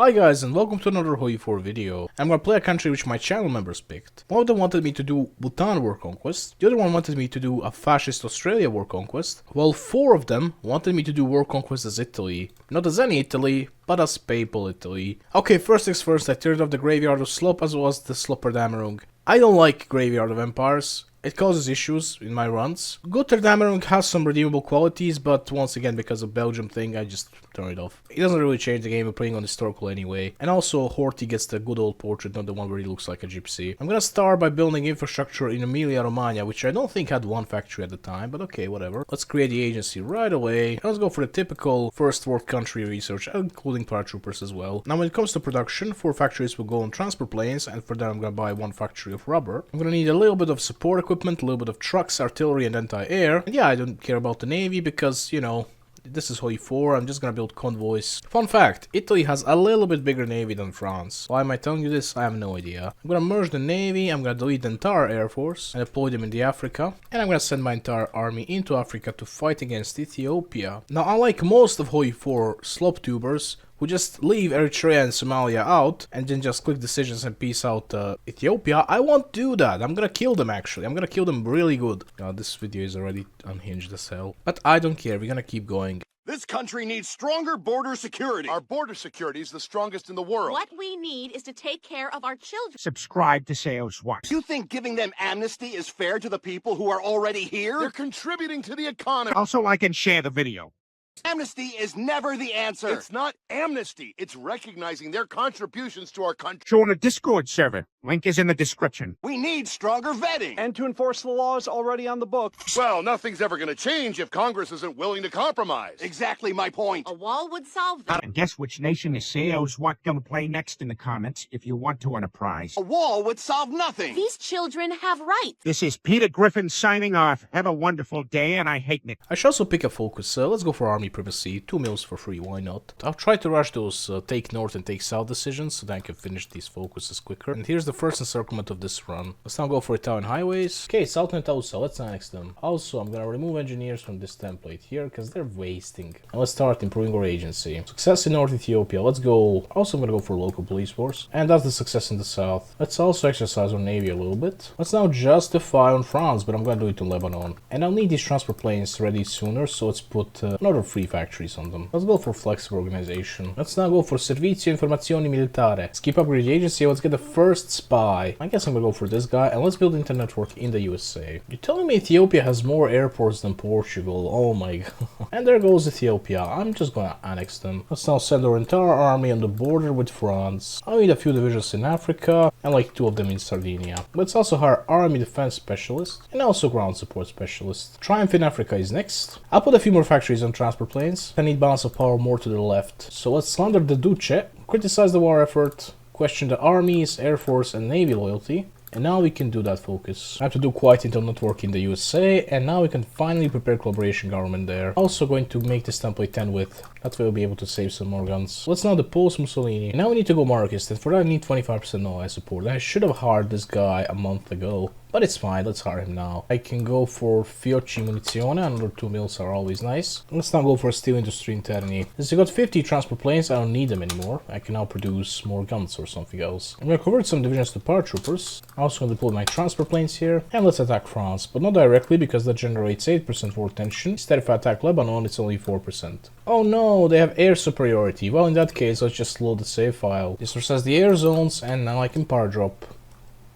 Hi guys and welcome to another HOI4 video. I'm gonna play a country which my channel members picked. One of them wanted me to do Bhutan war conquest, the other one wanted me to do a fascist Australia war conquest, while 4 of them wanted me to do war conquest as Italy. Not as any Italy, but as Papal Italy. Okay, first things first, I turned off the Graveyard of Slop as well as the Slopperdamerung. I don't like Graveyard of Empires. It causes issues in my runs. Götterdämmerung has some redeemable qualities, but once again, because of Belgium thing, I just turn it off. It doesn't really change the game, we're playing on historical anyway. And also, Horthy gets the good old portrait, not the one where he looks like a gypsy. I'm gonna start by building infrastructure in Emilia-Romagna, which I don't think had one factory at the time, but okay, whatever. Let's create the agency right away. Let's go for the typical first world country research, including paratroopers as well. Now when it comes to production, 4 factories will go on transport planes, and for that I'm gonna buy 1 factory of rubber. I'm gonna need a little bit of support equipment, a little bit of trucks, artillery, and anti-air. And yeah, I don't care about the navy because, you know, this is HOI4, I'm just gonna build convoys. Fun fact, Italy has a little bit bigger navy than France. Why am I telling you this? I have no idea. I'm gonna merge the navy, I'm gonna delete the entire air force and deploy them in the Africa. And I'm gonna send my entire army into Africa to fight against Ethiopia. Now, unlike most of HOI4 slop tubers, who just leave Eritrea and Somalia out and then just click decisions and peace out Ethiopia, I won't do that. I'm gonna kill them actually. I'm gonna kill them really good. This video is already unhinged as hell. But I don't care, we're gonna keep going. This country needs stronger border security. Our border security is the strongest in the world. What we need is to take care of our children. Subscribe to sejozwak. You think giving them amnesty is fair to the people who are already here? They're contributing to the economy. Also like and share the video. Amnesty is never the answer. It's not amnesty. It's recognizing their contributions to our country. Join a Discord server. Link is in the description. We need stronger vetting. And to enforce the laws already on the books. Well, nothing's ever going to change if Congress isn't willing to compromise. Exactly my point. A wall would solve that. And guess which nation is sejozwak gonna play next in the comments if you want to win a prize. A wall would solve nothing. These children have rights. This is Peter Griffin signing off. Have a wonderful day, and I hate Nick. I should also pick a focus, so let's go for army primacy. 2 mils for free, why not? I'll try to rush those take north and take south decisions so that I can finish these focuses quicker. And here's the first encirclement of this run. Let's now go for Italian highways. Okay, South and Tausa, let's annex them. Also, I'm gonna remove engineers from this template here because they're wasting. And let's start improving our agency. Success in North Ethiopia, let's go. Also, I'm gonna go for local police force. And that's the success in the south. Let's also exercise our navy a little bit. Let's now justify on France, but I'm gonna do it in Lebanon. And I'll need these transport planes ready sooner, so let's put another 3 factories on them. Let's go for flexible organization. Let's now go for Servizio Informazioni Militare. Let's keep upgrading the agency. Let's get the first spy. I guess I'm gonna go for this guy, and let's build internet network in the USA. You're telling me Ethiopia has more airports than Portugal? Oh my god. And there goes Ethiopia. I'm just gonna annex them. Let's now send our entire army on the border with France. I'll need a few divisions in Africa, and like 2 of them in Sardinia. Let's also hire army defense specialist, and also ground support specialist. Triumph in Africa is next. I'll put a few more factories on transport planes. I need balance of power more to the left. So let's slander the Duce, criticize the war effort, question the armies, air force, and navy loyalty. And now we can do that focus. I have to do quite intel network in the USA, and now we can finally prepare collaboration government there. Also going to make this template 10 width. That way we'll be able to save some more guns. Let's now depose Mussolini. And now we need to go monarchist, and for that I need 25% no support. I should have hired this guy a month ago. But it's fine, let's hire him now. I can go for Fiocchi Munizione, another 2 mils are always nice. Let's now go for steel industry in Terni. Since I got 50 transport planes, I don't need them anymore. I can now produce more guns or something else. I'm gonna convert some divisions to paratroopers. I'm also gonna deploy my transport planes here. And let's attack France, but not directly because that generates 8% war tension. Instead, if I attack Lebanon, it's only 4%. Oh no, they have air superiority. Well, in that case, let's just load the save file. This resets the air zones, and now I can power drop.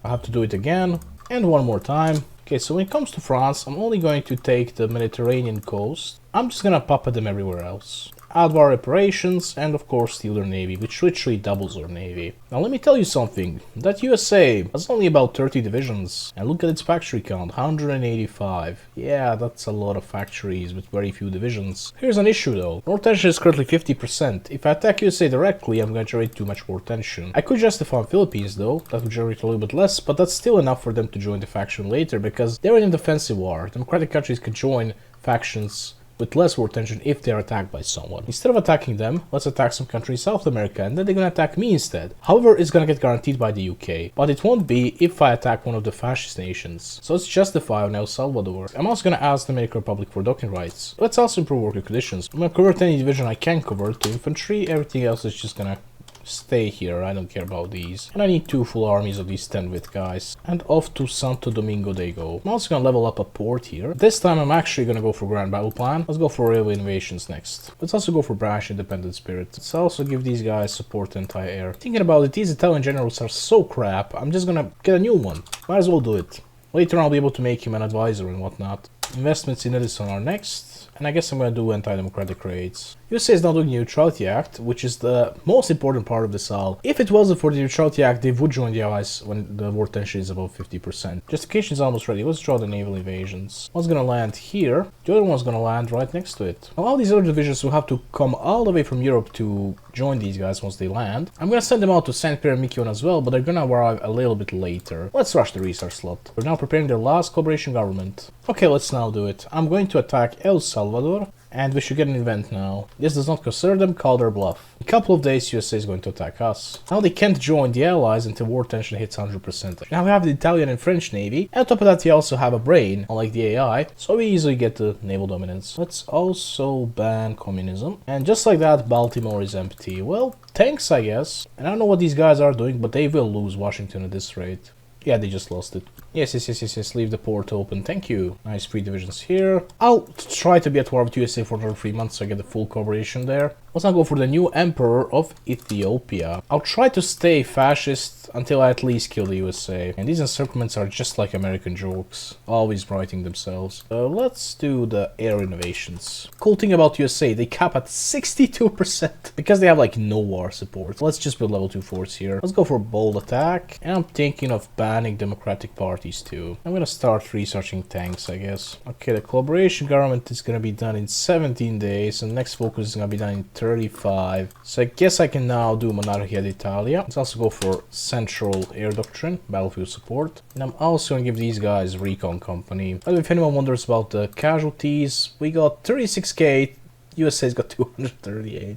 I have to do it again. And one more time. Okay, so when it comes to France, I'm only going to take the Mediterranean coast. I'm just gonna puppet them everywhere else. Add our reparations, and of course steal their navy, which literally doubles our navy. Now let me tell you something, that USA has only about 30 divisions, and look at its factory count, 185. Yeah, that's a lot of factories with very few divisions. Here's an issue though, war tension is currently 50%. If I attack USA directly, I'm gonna generate too much war tension. I could justify on Philippines though, that would generate a little bit less, but that's still enough for them to join the faction later, because they're in a defensive war. Democratic countries can join factions with less war tension if they are attacked by someone. Instead of attacking them, let's attack some country in South America, and then they're gonna attack me instead. However, it's gonna get guaranteed by the UK, but it won't be if I attack one of the fascist nations. So let's justify on El Salvador. I'm also gonna ask the Dominican Republic for docking rights. Let's also improve working conditions. I'm gonna convert any division I can convert to infantry, everything else is just gonna Stay here, I don't care about these. And I need 2 full armies of these 10 with guys. And off to Santo Domingo they go. I'm also gonna level up a port here. This time I'm actually gonna go for Grand Battle Plan. Let's go for Railway Innovations next. Let's also go for Brash Independent Spirit. Let's also give these guys support anti-air. Thinking about it, these Italian generals are so crap, I'm just gonna get a new one. Might as well do it. Later on I'll be able to make him an advisor and whatnot. Investments in Edison are next, and I guess I'm gonna do anti-democratic raids. USA is now doing the Neutrality Act, which is the most important part of this all. If it wasn't for the Neutrality Act, they would join the Allies when the war tension is above 50%. Justification is almost ready. Let's draw the naval invasions. One's gonna land here, the other one's gonna land right next to it. Now all these other divisions will have to come all the way from Europe to join these guys once they land. I'm gonna send them out to St. Pierre and Miquelon as well, but they're gonna arrive a little bit later. Let's rush the research slot. We're now preparing their last collaboration government. Okay, let's now do it. I'm going to attack El Salvador, and we should get an event now. This does not concern them, call their bluff. In a couple of days, USA is going to attack us. Now they can't join the Allies until war tension hits 100%. Now we have the Italian and French Navy, and on top of that, they also have a brain, unlike the AI, so we easily get the naval dominance. Let's also ban communism. And just like that, Baltimore is empty. Well, thanks, I guess. And I don't know what these guys are doing, but they will lose Washington at this rate. Yeah, they just lost it. Yes, leave the port open, thank you. Nice 3 divisions here. I'll try to be at war with USA for another 3 months so I get the full cooperation there. Let's now go for the new Emperor of Ethiopia. I'll try to stay fascist until I at least kill the USA. And these encirclements are just like American jokes, always writing themselves. Let's do the air innovations. Cool thing about USA, they cap at 62% because they have like no war support. Let's just build level 2 forts here. Let's go for a bold attack. And I'm thinking of banning democratic parties too. I'm gonna start researching tanks, I guess. Okay, the collaboration government is gonna be done in 17 days, and next focus is gonna be done in 35. So I guess I can now do Monarchia d'Italia. Let's also go for Central Air Doctrine, battlefield support. And I'm also gonna give these guys Recon Company. But if anyone wonders about the casualties, we got 36k, USA's got 238.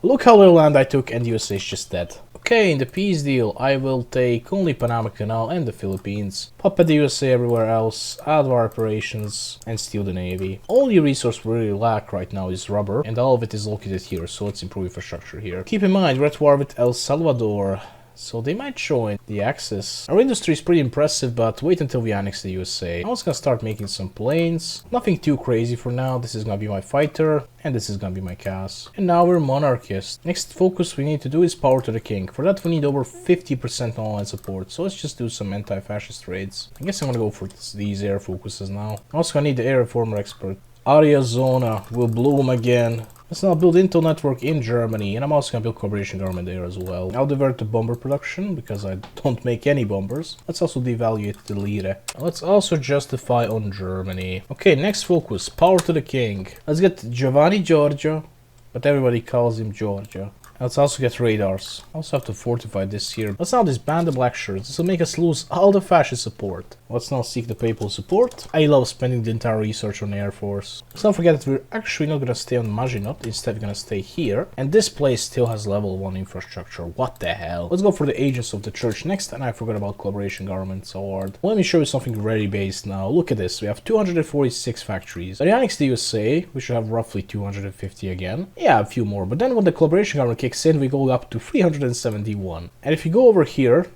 Look how little land I took, and USA is just dead. Okay, in the peace deal, I will take only Panama Canal and the Philippines, puppet the USA everywhere else, add war operations, and steal the Navy. Only resource we really lack right now is rubber, and all of it is located here, so let's improve infrastructure here. Keep in mind, we're at war with El Salvador, so they might join the Axis. Our industry is pretty impressive, but wait until we annex the USA. I'm also gonna start making some planes. Nothing too crazy for now. This is gonna be my fighter, and this is gonna be my CAS. And now we're monarchist. Next focus we need to do is power to the king. For that we need over 50% online support, so let's just do some anti-fascist raids. I guess I'm gonna go for these air focuses now. I'm also gonna need the air reformer expert. Arizona will bloom again. Let's now build Intel network in Germany, and I'm also gonna build collaboration government there as well. I'll divert to bomber production, because I don't make any bombers. Let's also devaluate the lira. Let's also justify on Germany. Okay, next focus, power to the king. Let's get Giovanni Giorgio, but everybody calls him Giorgio. Let's also get radars. I also have to fortify this here. Let's now disband the black shirts. This will make us lose all the fascist support. Let's now seek the papal support. I love spending the entire research on the Air Force. Let's not forget that we're actually not gonna stay on Maginot. Instead, we're gonna stay here. And this place still has level 1 infrastructure. What the hell? Let's go for the agents of the church next. And I forgot about collaboration government so hard. Let me show you something very based now. Look at this. We have 246 factories. When we annex the USA, we should have roughly 250 again. Yeah, a few more. But then when the collaboration government kicks in, we go up to 371. And if you go over here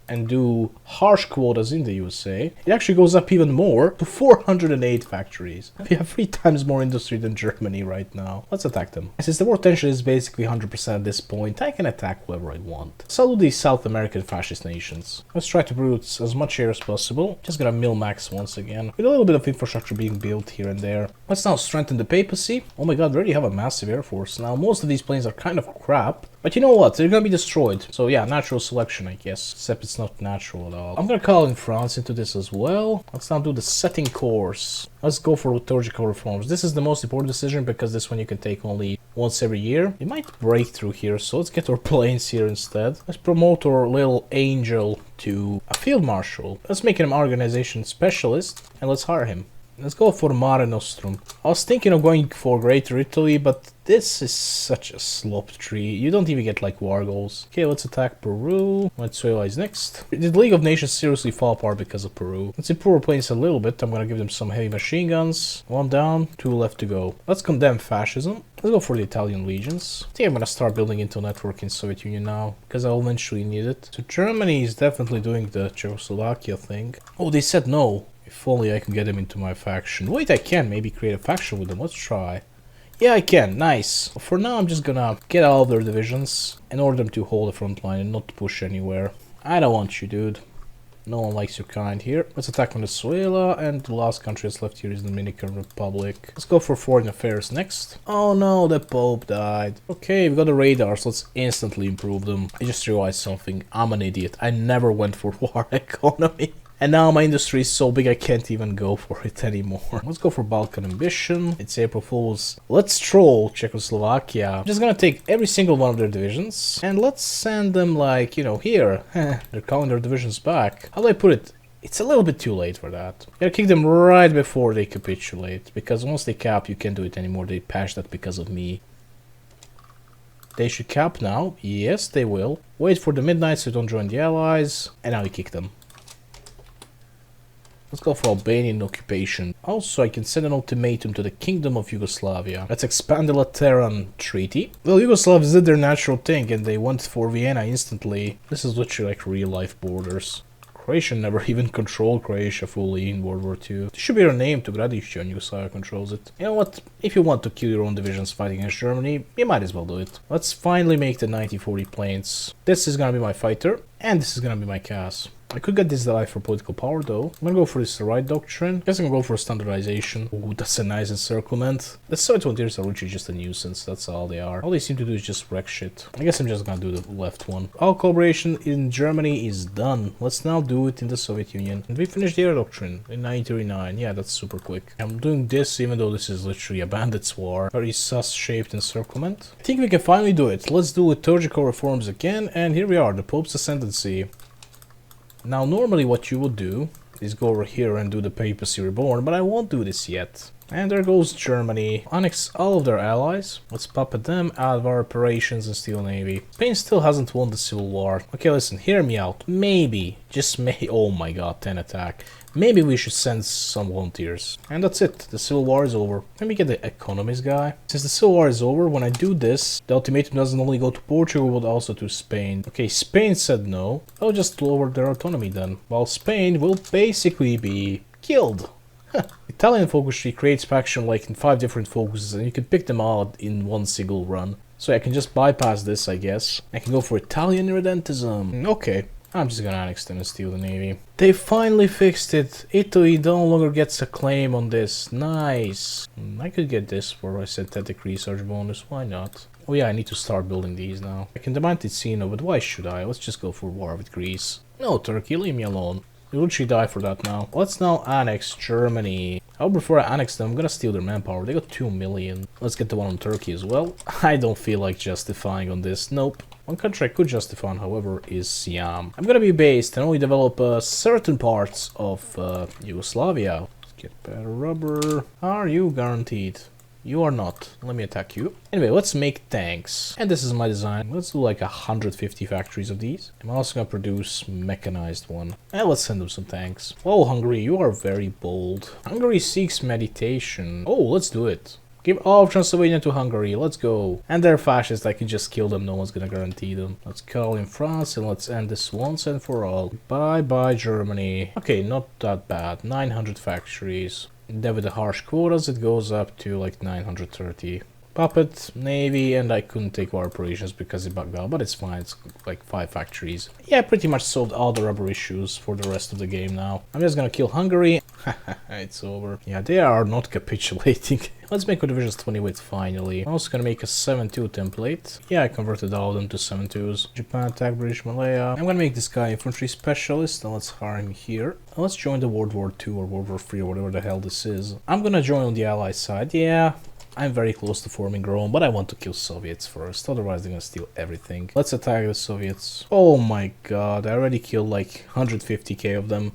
and do harsh quotas in the USA, it actually goes up even more to 408 factories. We have 3 times more industry than Germany right now. Let's attack them. And since the war tension is basically 100% at this point, I can attack whoever I want. So I'll do these South American fascist nations. Let's try to produce as much air as possible. Just gonna mill-max once again, with a little bit of infrastructure being built here and there. Let's now strengthen the papacy. Oh my god, we already have a massive air force. Now, most of these planes are kind of crap, but you know what? They're gonna be destroyed. So yeah, natural selection, I guess. Except it's not natural at all. I'm gonna call in France into this as well. Let's now do the setting course. Let's go for liturgical reforms. This is the most important decision because this one you can take only once every year. We might break through here, so let's get our planes here instead. Let's promote our little angel to a field marshal. Let's make him an organization specialist, and let's hire him. Let's go for Mare Nostrum. I was thinking of going for Greater Italy, but this is such a slop tree. You don't even get like war goals. Okay, let's attack Peru. Venezuela is next. Did the League of Nations seriously fall apart because of Peru? Let's improve our planes a little bit. I'm gonna give them some heavy machine guns. 1 down, 2 left to go. Let's condemn fascism. Let's go for the Italian legions. I think I'm gonna start building into a network in Soviet Union now, because I'll eventually need it. So Germany is definitely doing the Czechoslovakia thing. Oh, they said no. If only I can get them into my faction. Wait, I can maybe create a faction with them. Let's try. Yeah, I can. Nice. For now, I'm just gonna get all of their divisions and order them to hold the front line and not push anywhere. I don't want you, dude. No one likes your kind here. Let's attack Venezuela, and the last country that's left here is the Dominican Republic. Let's go for foreign affairs next. Oh no, the Pope died. Okay, we got the radars. Let's instantly improve them. I just realized something. I'm an idiot. I never went for war economy. And now my industry is so big I can't even go for it anymore. Let's go for Balkan ambition. It's April Fools. Let's troll Czechoslovakia. I'm just gonna take every single one of their divisions and let's send them like, you know, here. They're calling their divisions back. How do I put it? It's a little bit too late for that. Gotta kick them right before they capitulate. Because once they cap, you can't do it anymore. They patched that because of me. They should cap now. Yes, they will. Wait for the midnight so don't join the allies. And now we kick them. Let's go for Albanian occupation. Also, I can send an ultimatum to the Kingdom of Yugoslavia. Let's expand the Lateran Treaty. Well, Yugoslavs did their natural thing and they went for Vienna instantly. This is literally like real-life borders. Croatia never even controlled Croatia fully in World War II. It should be renamed to Gradišće and Yugoslavia controls it. You know what? If you want to kill your own divisions fighting against Germany, you might as well do it. Let's finally make the 1940 planes. This is gonna be my fighter, and this is gonna be my CAS. I could get this die for political power though. I'm gonna go for this right doctrine. Guess I'm gonna go for standardization. Ooh, that's a nice encirclement. The Soviet frontiers are literally just a nuisance, that's all they are. All they seem to do is just wreck shit. I guess I'm just gonna do the left one. All collaboration in Germany is done. Let's now do it in the Soviet Union. And we finished the air doctrine in 1939. Yeah, that's super quick. I'm doing this even though this is literally a bandits war. Very sus-shaped encirclement. I think we can finally do it. Let's do liturgical reforms again. And here we are, the Pope's ascendancy. Now, normally what you would do is go over here and do the Papacy Reborn, but I won't do this yet. And there goes Germany. Annex all of their allies. Let's puppet them out of our operations and Steel Navy. Spain still hasn't won the Civil War. Okay, listen, hear me out. Maybe, just may— oh my god, 10 attack. Maybe we should send some volunteers. And that's it. The Civil War is over. Let me get the economies guy. Since the Civil War is over, when I do this, the ultimatum doesn't only go to Portugal, but also to Spain. Okay, Spain said no. I'll just lower their autonomy then. While Spain will basically be killed. Italian focus tree creates faction like in 5 different focuses and you can pick them out in one single run. So I can just bypass this, I guess. I can go for Italian Irredentism. Okay. I'm just gonna annex them and steal the navy. They finally fixed it. Italy no longer gets a claim on this. Nice. I could get this for a synthetic research bonus. Why not? Oh yeah, I need to start building these now. I can demand Ticino, but why should I? Let's just go for war with Greece. No, Turkey, leave me alone. You literally die for that now. Let's now annex Germany. However, before I annex them, I'm gonna steal their manpower. They got 2 million. Let's get the one on Turkey as well. I don't feel like justifying on this. Nope. One country I could justify on, however, is Siam. I'm gonna be based and only develop certain parts of Yugoslavia. Let's get better rubber. Are you guaranteed? You are not. Let me attack you. Anyway, let's make tanks. And this is my design. Let's do like 150 factories of these. I'm also gonna produce mechanized one. And let's send them some tanks. Whoa, Hungary, you are very bold. Hungary seeks meditation. Oh, let's do it. Give all of Transylvania to Hungary, let's go. And they're fascists, I can just kill them, no one's gonna guarantee them. Let's call in France and let's end this once and for all. Bye-bye, Germany. Okay, not that bad. 900 factories. Then with the harsh quotas, it goes up to like 930. Puppet, Navy, and I couldn't take war operations because it bugged out, but it's fine, it's like 5 factories. Yeah, pretty much solved all the rubber issues for the rest of the game now. I'm just gonna kill Hungary. It's over. Yeah, they are not capitulating. Let's make our divisions 20 width finally. I'm also gonna make a 7-2 template. Yeah, I converted all of them to 7-2s. Japan attack British Malaya. I'm gonna make this guy infantry specialist and let's hire him here. And let's join the World War II or World War III or whatever the hell this is. I'm gonna join on the Allied side. Yeah, I'm very close to forming Rome, but I want to kill Soviets first, otherwise they're gonna steal everything. Let's attack the Soviets. Oh my god, I already killed like 150k of them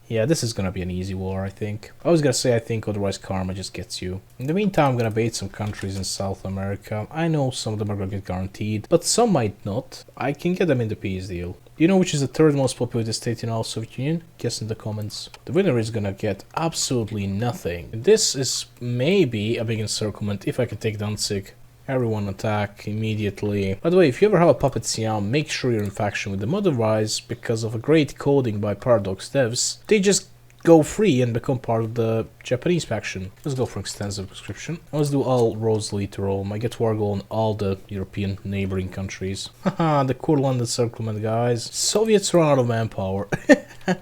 Yeah, this is gonna be an easy war, I think. I was gonna say I think, otherwise karma just gets you. In the meantime, I'm gonna bait some countries in South America. I know some of them are gonna get guaranteed, but some might not. I can get them in the peace deal. Do you know which is the third most populated state in all Soviet Union? Guess in the comments. The winner is gonna get absolutely nothing. This is maybe a big encirclement if I can take Danzig. Everyone attack immediately. By the way, if you ever have a Papacy, make sure you're in faction with them. Otherwise, because of a great coding by Paradox devs, they just go free and become part of the Japanese faction. Let's go for extensive prescription. Let's do all roads lead to Rome. I get war goal on all the European neighboring countries. Haha, the Kurland encirclement, guys. Soviets run out of manpower.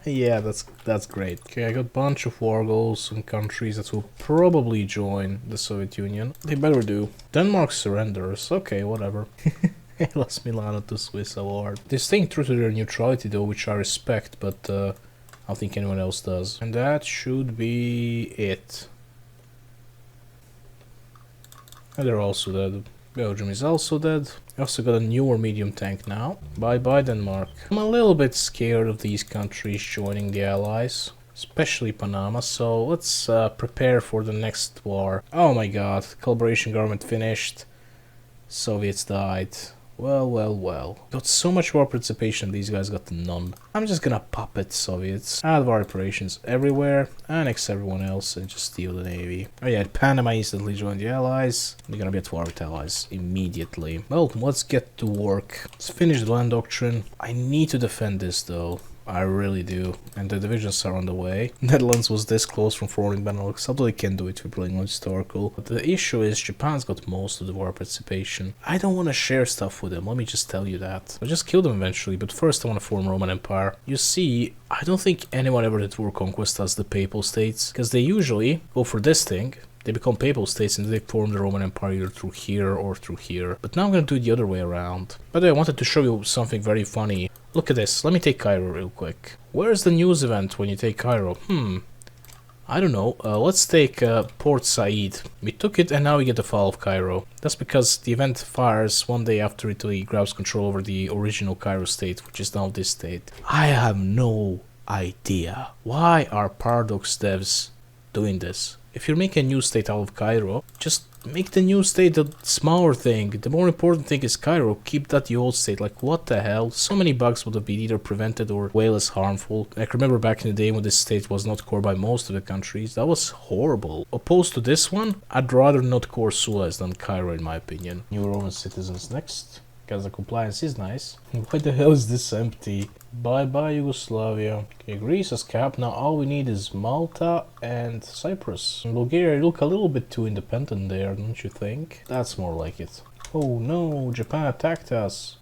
Yeah, that's great. Okay, I got a bunch of war goals in countries that will probably join the Soviet Union. They better do. Denmark surrenders. Okay, whatever. Hellas Milano to Swiss award. They're staying true to their neutrality though, which I respect, but I don't think anyone else does. And that should be it. And they're also dead. Belgium is also dead. I also got a newer medium tank now. Bye bye Denmark. I'm a little bit scared of these countries joining the Allies, especially Panama, so let's prepare for the next war. Oh my god, collaboration government finished. Soviets died. Well. Got so much war participation, these guys got none. I'm just gonna puppet Soviets, add war operations everywhere, annex everyone else, and just steal the navy. Oh yeah, Panama instantly joined the Allies. They're gonna be at war with Allies immediately. Well, let's get to work. Let's finish the land doctrine. I need to defend this though. I really do. And the divisions are on the way. Netherlands was this close from forming Benelux, although they can do it if we're playing on historical. But the issue is Japan's got most of the war participation. I don't want to share stuff with them, let me just tell you that. I'll just kill them eventually, but first I want to form Roman Empire. You see, I don't think anyone ever did war conquest as the Papal States, because they usually go for this thing. They become Papal States and they form the Roman Empire either through here or through here. But now I'm going to do it the other way around. By the way, I wanted to show you something very funny. Look at this. Let me take Cairo real quick. Where's the news event when you take Cairo? I don't know. Let's take Port Said. We took it and now we get the fall of Cairo. That's because the event fires one day after Italy grabs control over the original Cairo state, which is now this state. I have no idea. Why are Paradox devs doing this? If you're making a new state out of Cairo, just make the new state a smaller thing. The more important thing is Cairo. Keep that the old state. Like, what the hell? So many bugs would have been either prevented or way less harmful. Like, remember back in the day when this state was not core by most of the countries? That was horrible. Opposed to this one, I'd rather not core Suez than Cairo in my opinion. New Roman citizens next. Because the compliance is nice. Why the hell is this empty? Bye bye Yugoslavia. Okay, Greece has capped. Now all we need is Malta and Cyprus. And Bulgaria look a little bit too independent there, don't you think? That's more like it. Oh no, Japan attacked us.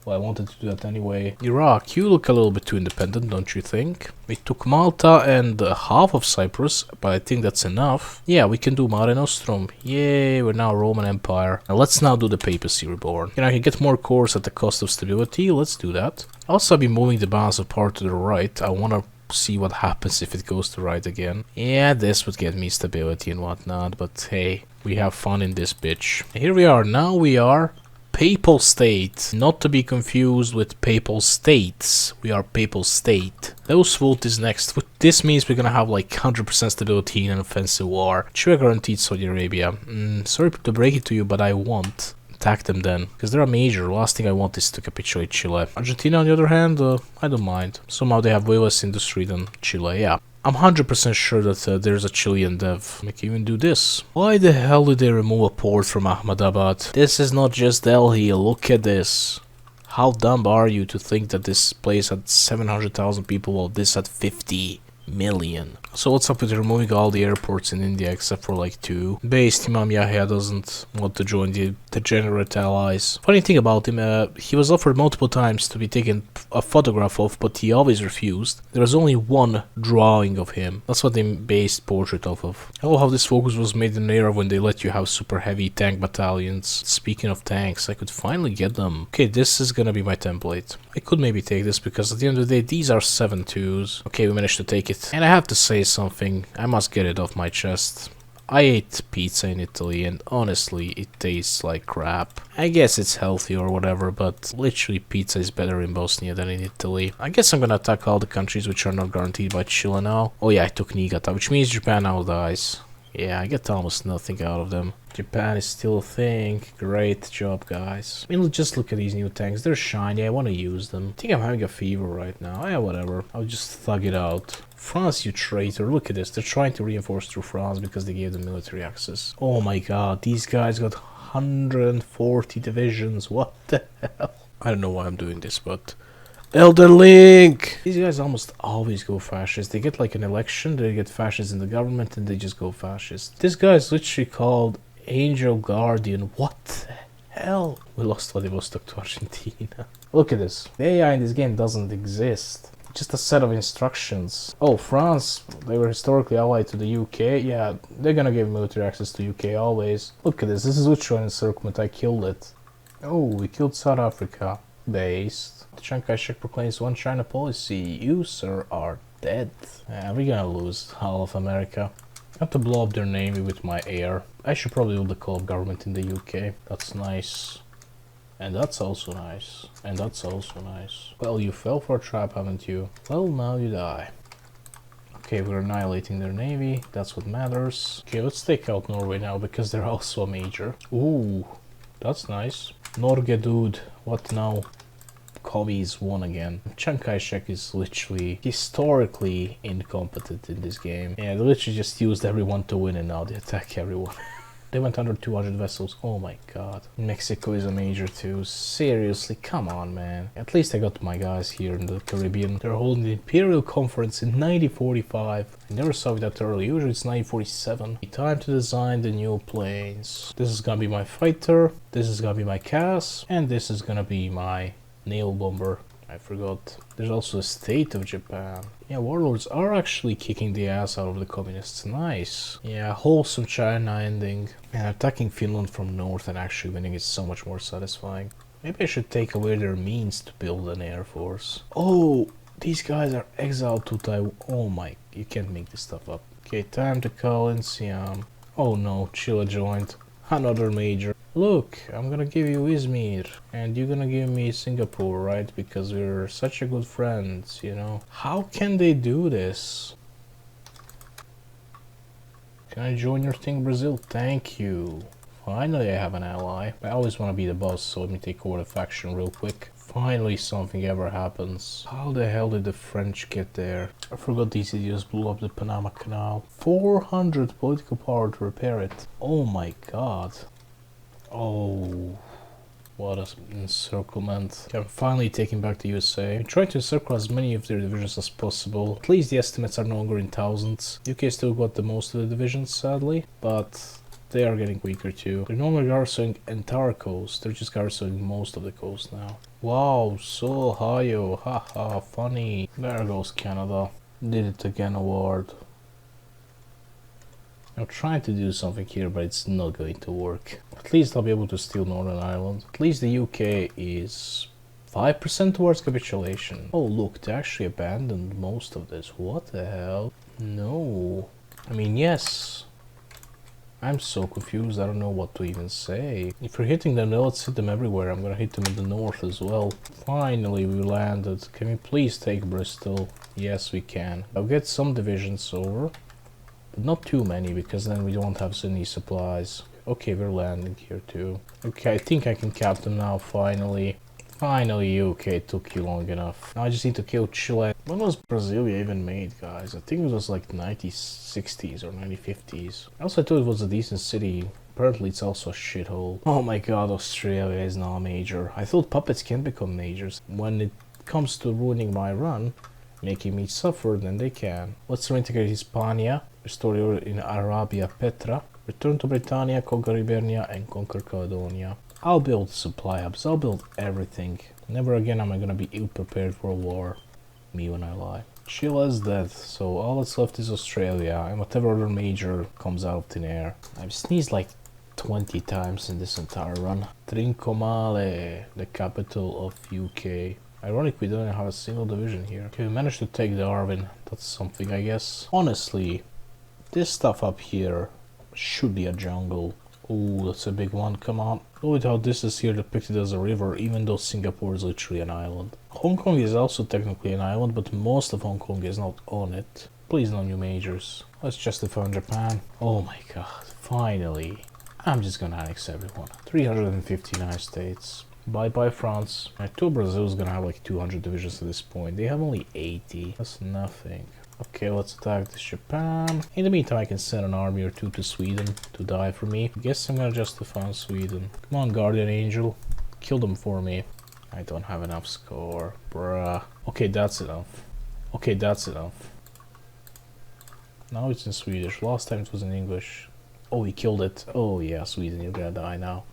Well, I wanted to do that anyway. Iraq, you look a little bit too independent, don't you think? We took Malta and half of Cyprus, but I think that's enough. Yeah, we can do Mare Nostrum. Yay, we're now Roman Empire. And let's now do the Papacy Reborn. You know, I can get more cores at the cost of stability. Let's do that. Also, I'll be moving the balance of power to the right. I want to see what happens if it goes to right again. Yeah, this would get me stability and whatnot, but hey, we have fun in this bitch. Here we are. Now we are Papal State, not to be confused with Papal States. We are Papal State. Leusvolt is next. This means we're gonna have like 100% stability in an offensive war. Sure, guaranteed Saudi Arabia. Sorry to break it to you, but I won't. Attack them then, because they're a major. Last thing I want is to capitulate Chile. Argentina, on the other hand, I don't mind. Somehow they have way less industry than Chile, yeah. I'm 100% sure that there's a Chilean dev. I can even do this. Why the hell did they remove a port from Ahmedabad? This is not just Delhi, look at this. How dumb are you to think that this place had 700,000 people while this had 50 million? So what's up with removing all the airports in India except for like 2? Based Imam Yahya doesn't want to join the degenerate allies. Funny thing about him, he was offered multiple times to be taken a photograph of, but he always refused. There was only one drawing of him. That's what they based portrait off of. I love how this focus was made in an era when they let you have super heavy tank battalions. Speaking of tanks, I could finally get them. Okay, this is gonna be my template. I could maybe take this because at the end of the day, these are 7-2s. Okay, we managed to take it. And I have to say something. I must get it off my chest. I ate pizza in Italy and honestly it tastes like crap. I guess it's healthy or whatever, but literally pizza is better in Bosnia than in Italy. I guess I'm gonna attack all the countries which are not guaranteed by Chile now. Oh yeah, I took Niigata, which means Japan now dies. Yeah, I get almost nothing out of them. Japan is still a thing. Great job, guys. I mean, just look at these new tanks. They're shiny. I want to use them. I think I'm having a fever right now. Yeah, whatever. I'll just thug it out. France, you traitor. Look at this. They're trying to reinforce through France because they gave them military access. Oh my god. These guys got 140 divisions. What the hell? I don't know why I'm doing this, but... Elden Link! These guys almost always go fascist. They get like an election, they get fascist in the government, and they just go fascist. This guy is literally called Angel Guardian. What the hell? We lost Vladivostok to Argentina. Look at this. The AI in this game doesn't exist. Just a set of instructions. Oh, France, they were historically allied to the UK. Yeah, they're gonna give military access to UK always. Look at this. This is literally an encirclement. I killed it. Oh, we killed South Africa. Based. Chiang Kai-shek proclaims one China policy. You, sir, are dead. We're gonna lose all of America. I have to blow up their navy with my air. I should probably do the co-op government in the UK. That's nice. And that's also nice. And that's also nice. Well, you fell for a trap, haven't you? Well, now you die. Okay, we're annihilating their navy. That's what matters. Okay, let's take out Norway now because they're also a major. Ooh, that's nice. Norge, dude. What now? Commies won again. Chiang Kai-shek is literally historically incompetent in this game. Yeah, they literally just used everyone to win and now they attack everyone. They went under 200 vessels. Oh my god. Mexico is a major too. Seriously, come on, man. At least I got my guys here in the Caribbean. They're holding the Imperial Conference in 1945. I never saw it that early. Usually it's 1947. Time to design the new planes. This is gonna be my fighter. This is gonna be my CAS. And this is gonna be my naval bomber. I forgot. There's also a state of Japan. Yeah, warlords are actually kicking the ass out of the communists. Nice. Yeah, wholesome China ending. And attacking Finland from north and actually winning is so much more satisfying. Maybe I should take away their means to build an air force. Oh, these guys are exiled to Taiwan. Oh my, you can't make this stuff up. Okay, time to call in Siam. Oh no, Chile joined. Another major. Look, I'm gonna give you Izmir, and you're gonna give me Singapore, right? Because we're such a good friends, you know? How can they do this? Can I join your thing, Brazil? Thank you. Finally, I have an ally. I always want to be the boss, so let me take over the faction real quick. Finally, something ever happens. How the hell did the French get there? I forgot these idiots blew up the Panama Canal. 400 political power to repair it. Oh my god. Oh, what an encirclement. Okay, I'm finally taking back the USA. I'm trying to encircle as many of their divisions as possible. At least the estimates are no longer in thousands. UK still got the most of the divisions, sadly, but they are getting weaker too. They're no longer garrisoning entire coast, they're just garrisoning most of the coast now. Wow, so Ohio, haha, funny. There goes Canada. Did it again award. I'm trying to do something here, but it's not going to work. At least I'll be able to steal Northern Ireland. At least the UK is 5% towards capitulation. Oh look, they actually abandoned most of this. What the hell? No. I mean, yes. I'm so confused, I don't know what to even say. If you're hitting them, let's hit them everywhere. I'm gonna hit them in the north as well. Finally, we landed. Can we please take Bristol? Yes, we can. I'll get some divisions over. But not too many, because then we don't have so many supplies. Okay, we're landing here too. Okay, I think I can cap them now, finally. Finally, UK took you long enough. Now I just need to kill Chile. When was Brasilia even made, guys? I think it was like 1960s or 1950s. I also thought it was a decent city. Apparently it's also a shithole. Oh my god, Australia is now a major. I thought puppets can become majors. When it comes to ruining my run, making me suffer, then they can. Let's reintegrate Hispania, restore in Arabia Petra, return to Britannia, conquer Ibernia, and conquer Caledonia. I'll build supply hubs, I'll build everything. Never again am I gonna be ill-prepared for a war. Me when I lie. Chile's dead, so all that's left is Australia, and whatever other major comes out of thin air. I've sneezed like 20 times in this entire run. Trincomalee, the capital of UK. Ironic, we don't have a single division here. Okay, we managed to take Darwin. That's something, I guess. Honestly, this stuff up here Should be a jungle. Oh, that's a big one, come on. Look at how this is here depicted as a river, even though Singapore is literally an island. Hong Kong is also technically an island, but most of Hong Kong is not on it. Please no new majors. Let's just defend Japan. Oh my god, finally. I'm just gonna annex everyone. 359 states. Bye-bye France. My two Brazil's gonna have like 200 divisions at this point. They have only 80. That's nothing. Okay, let's attack this Japan. In the meantime, I can send an army or two to Sweden to die for me. I guess I'm gonna just defend Sweden. Come on, Guardian Angel. Kill them for me. I don't have enough score. Bruh. Okay, that's enough. Okay, that's enough. Now it's in Swedish. Last time it was in English. Oh, he killed it. Oh yeah, Sweden, you're gonna die now.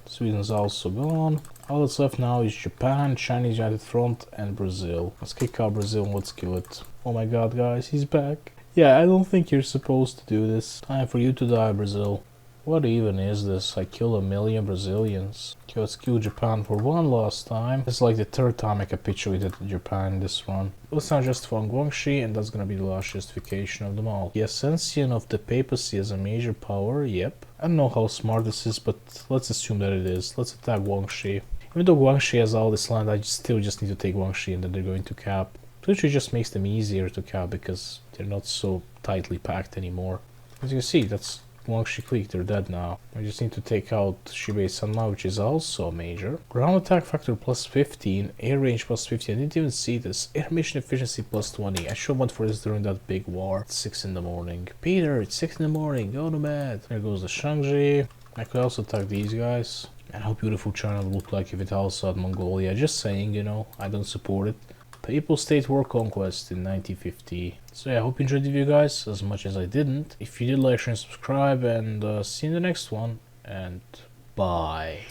Sweden's also gone. All that's left now is Japan, Chinese United Front, and Brazil. Let's kick out Brazil and let's kill it. Oh my god, guys, he's back. Yeah, I don't think you're supposed to do this. Time for you to die, Brazil. What even is this? I kill 1 million Brazilians. Okay, let's kill Japan for one last time. It's like the third time I capitulated to Japan in this run. Let's now justify Guangxi, and that's gonna be the last justification of them all. The Ascension of the Papacy as a major power, yep. I don't know how smart this is, but let's assume that it is. Let's attack Guangxi. Even though Guangxi has all this land, I still just need to take Guangxi and then they're going to cap. Which just makes them easier to cap because they're not so tightly packed anymore. As you can see, that's Guangxi Creek, they're dead now. I just need to take out Shibei Sanma, which is also major. Ground attack factor plus 15, air range plus 15. I didn't even see this. Air mission efficiency plus 20. I should have went for this during that big war. It's 6 in the morning. Peter, it's 6 in the morning. Go to bed. There goes the Shangji. I could also attack these guys. And how beautiful China would look like if it also had Mongolia. Just saying, you know, I don't support it. Papal State war conquest in 1950. So yeah, I hope you enjoyed the video, guys, as much as I didn't. If you did, like, share, and subscribe, and see you in the next one. And bye.